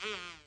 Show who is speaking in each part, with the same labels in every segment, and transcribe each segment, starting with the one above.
Speaker 1: beep,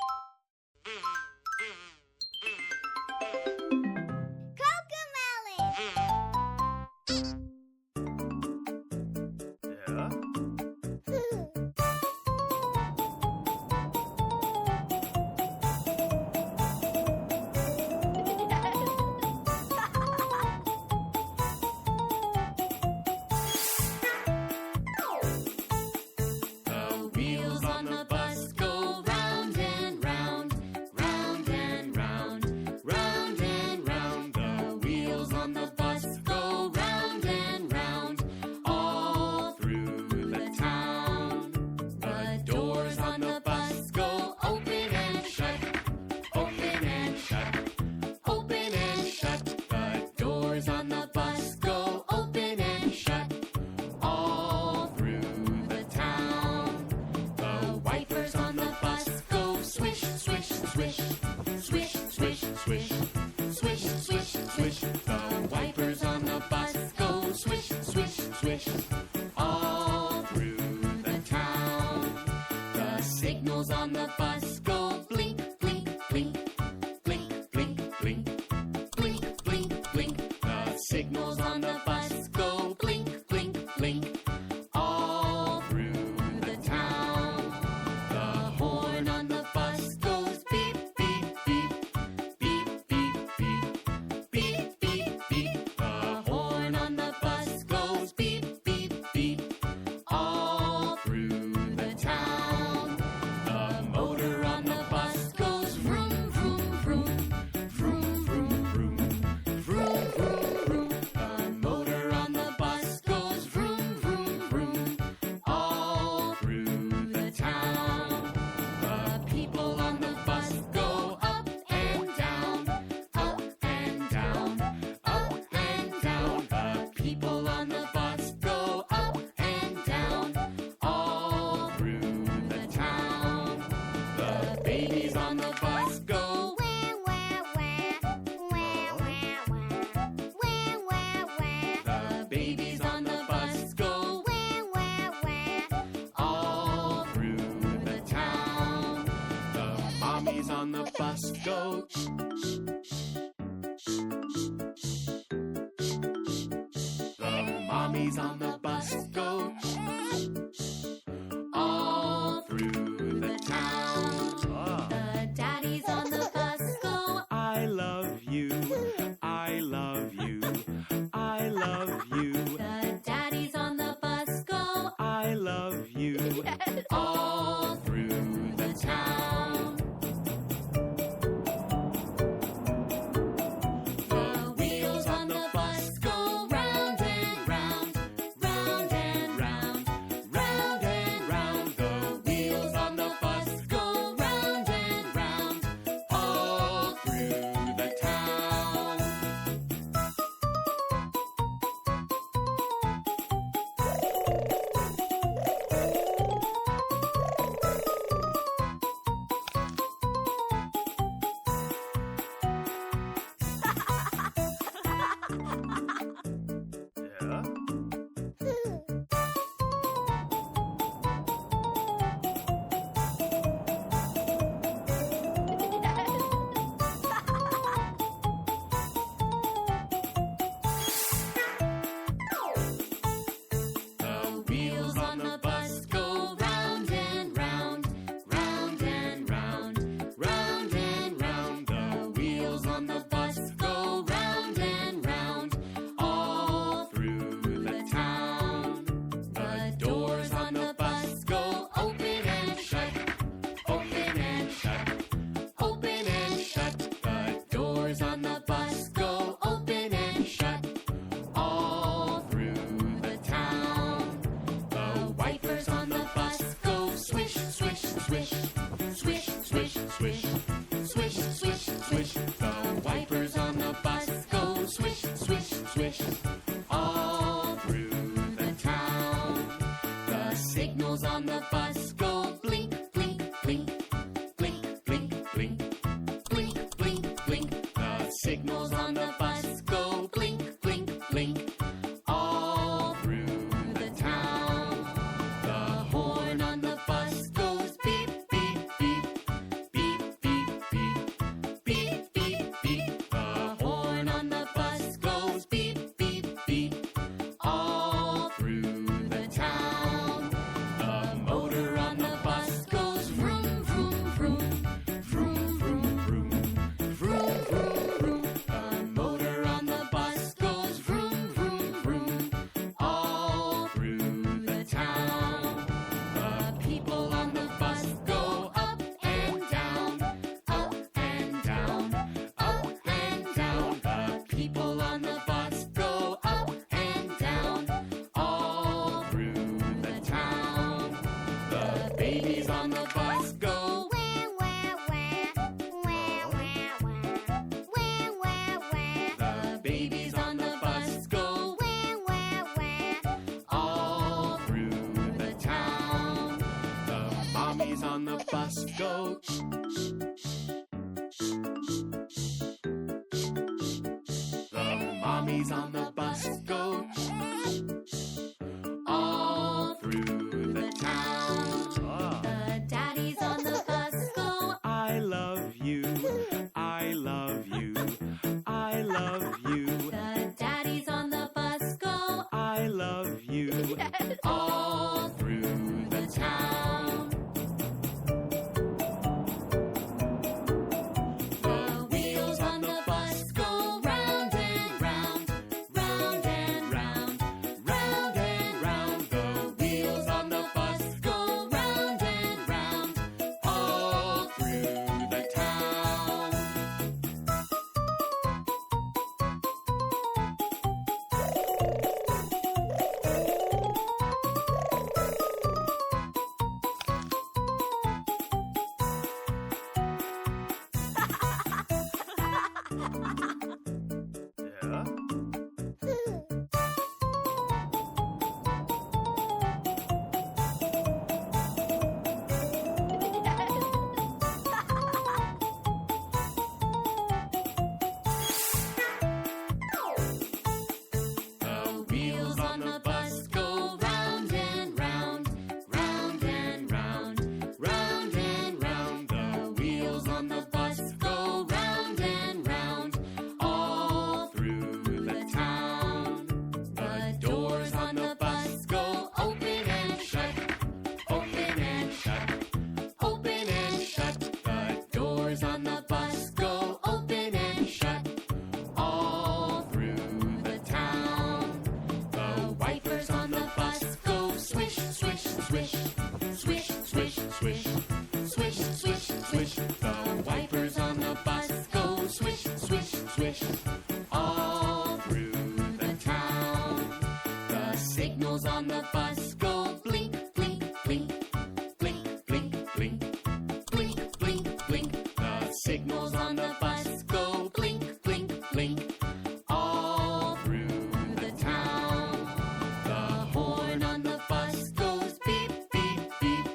Speaker 1: on the bus go. The mommies on the bus go. All through the town.
Speaker 2: The daddies on the bus go.
Speaker 1: I love you, I love you, I love you.
Speaker 2: The daddies on the bus go.
Speaker 1: I love you.
Speaker 2: Yes.
Speaker 1: All through the town. The wheels on the bus go round and round, round and round, round and round. The wheels on the bus go round and round, all through the town. The wheels on the bus go round and round, round and round, round and round. The wheels on the bus go round and round, all through the town. The doors on the bus go open and shut, open and shut, open and shut. The doors on the bus go open and shut, all through the town. The wipers on the bus go swish, swish, swish, swish, swish, swish, swish, swish, swish. The wipers on the bus go swish, swish, swish, all through the town. The signals on the bus go blink, blink, blink, blink, blink, blink, blink, blink, blink. The signals on the bus go blink, blink, blink, all through the town. The horn on the bus goes beep, beep, beep,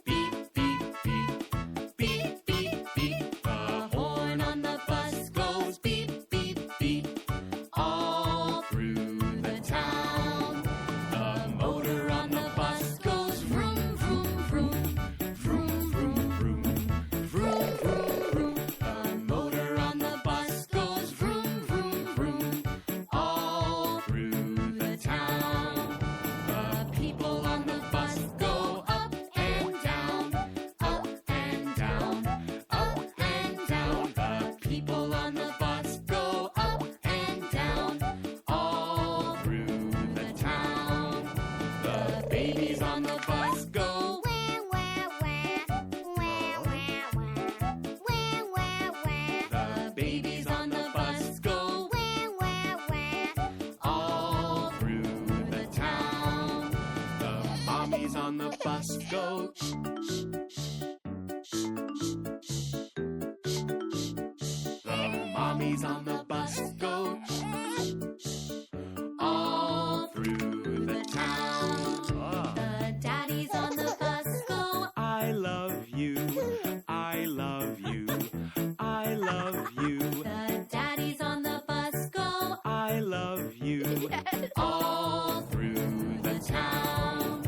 Speaker 1: beep, beep, beep, beep, beep, beep. The horn on the bus goes beep, beep, beep, all through the town. The motor on the bus goes vroom, vroom, vroom, vroom, vroom, vroom, vroom, vroom, vroom. The motor on the bus goes vroom, vroom, vroom, all through the town. The people on the bus go up and down, up and down, up and down. The people on the bus go up and down, all through the town. The babies on the bus go
Speaker 2: Wah, wah, wah. Wah, wah, wah. Wah, wah, wah.
Speaker 1: The babies on the bus go
Speaker 2: Wah, wah, wah.
Speaker 1: all through the town. The mommies on the bus go The mommies on the bus go all through the town.
Speaker 2: The daddies on the bus go.
Speaker 1: I love you, I love you, I love you,
Speaker 2: The daddies on the bus go.
Speaker 1: I love you,
Speaker 2: Yes.
Speaker 1: all through the town.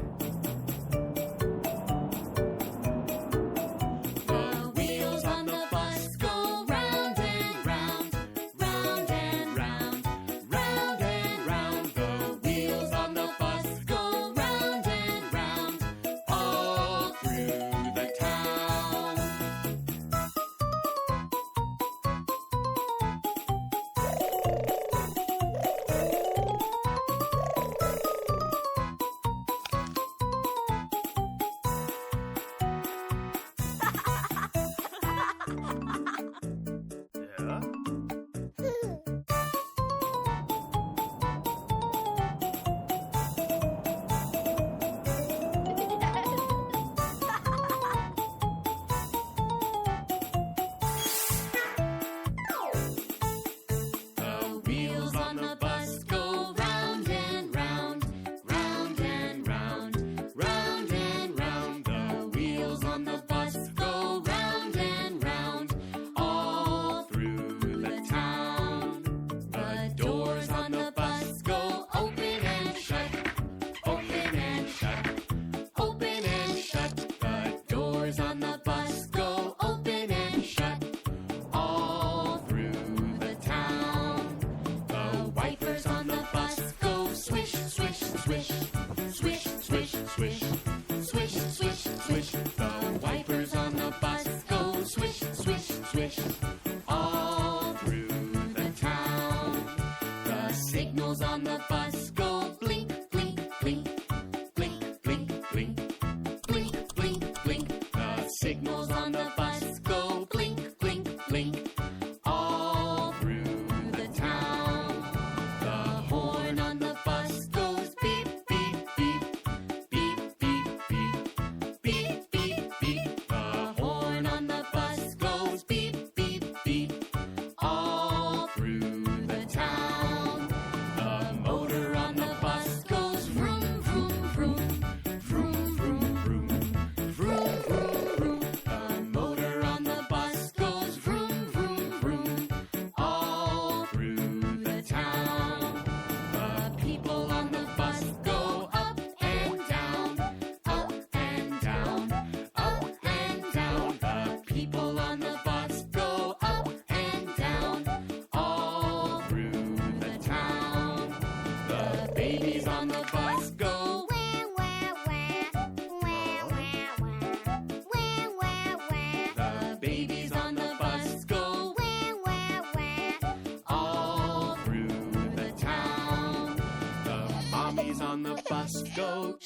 Speaker 1: bus go.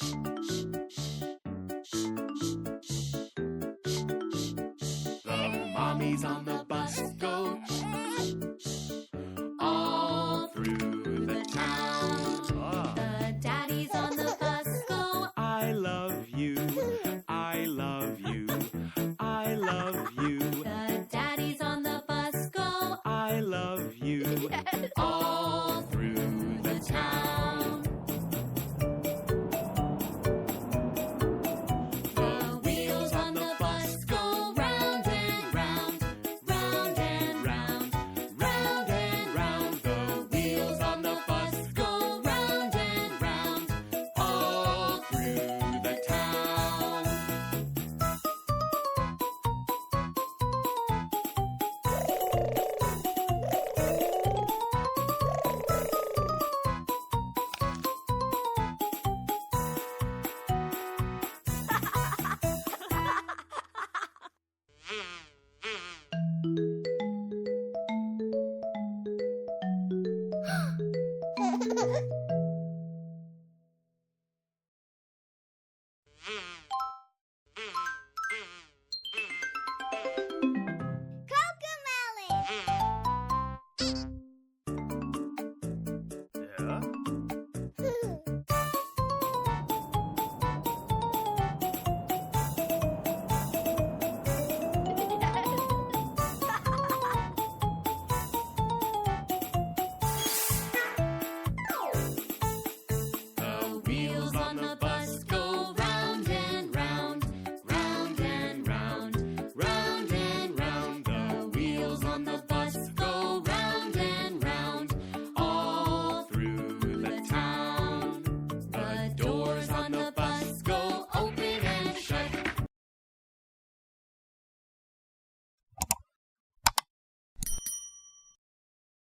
Speaker 1: The mommy's on the